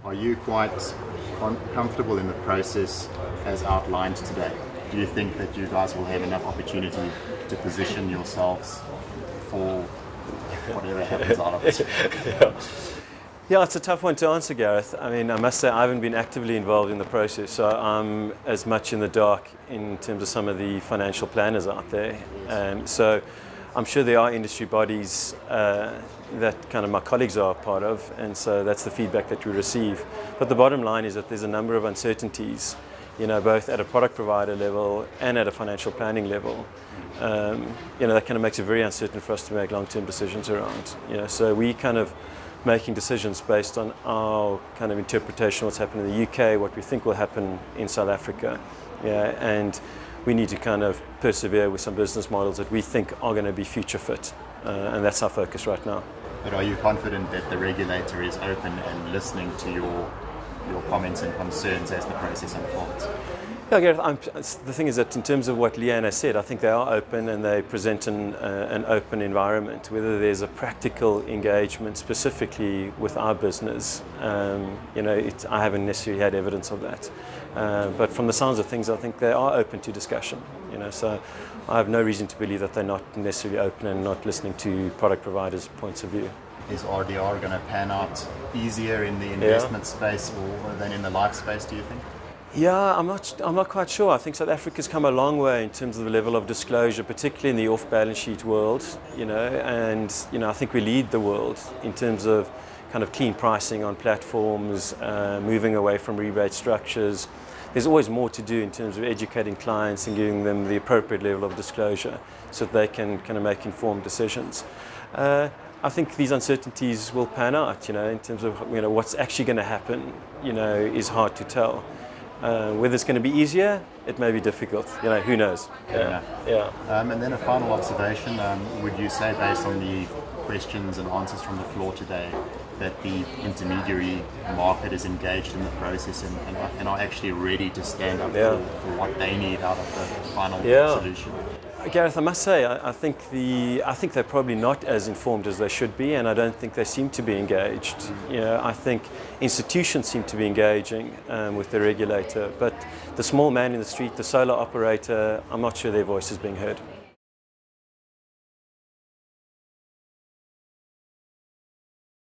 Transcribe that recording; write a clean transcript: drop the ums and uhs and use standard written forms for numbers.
Are you quite comfortable in the process as outlined today? Do you think that you guys will have enough opportunity to position yourselves for whatever happens out of it? Yeah, it's a tough one to answer, Gareth. I mean, I must say I haven't been actively involved in the process, so I'm as much in the dark in terms of some of the financial planners out there. So I'm sure there are industry bodies that kind of my colleagues are a part of, and so that's the feedback that we receive. But the bottom line is that there's a number of uncertainties, both at a product provider level and at a financial planning level. That kind of makes it very uncertain for us to make long-term decisions around. So we kind of making decisions based on our kind of interpretation of what's happening in the UK, what we think will happen in South Africa, and we need to kind of persevere with some business models that we think are going to be future fit, and that's our focus right now. But are you confident that the regulator is open and listening to your comments and concerns as the process unfolds? Yeah, Gareth, the thing is that in terms of what Leanne has said, I think they are open and they present an open environment. Whether there's a practical engagement specifically with our business, I haven't necessarily had evidence of that. But from the sounds of things, I think they are open to discussion. So I have no reason to believe that they're not necessarily open and not listening to product providers' points of view. Is RDR going to pan out easier in the investment space or than in the life space, do you think? Yeah, I'm not quite sure. I think South Africa's come a long way in terms of the level of disclosure, particularly in the off-balance sheet world, and I think we lead the world in terms of kind of clean pricing on platforms, moving away from rebate structures. There's always more to do in terms of educating clients and giving them the appropriate level of disclosure so that they can kind of make informed decisions. I think these uncertainties will pan out, in terms of what's actually going to happen, is hard to tell. Whether it's going to be easier, it may be difficult. Who knows? Yeah. And then a final observation: would you say, based on the questions and answers from the floor today, that the intermediary market is engaged in the process and are actually ready to stand up for what they need out of the final solution? Gareth, I must say, I think they're probably not as informed as they should be, and I don't think they seem to be engaged. I think institutions seem to be engaging with the regulator, but the small man in the street, the solar operator, I'm not sure their voice is being heard.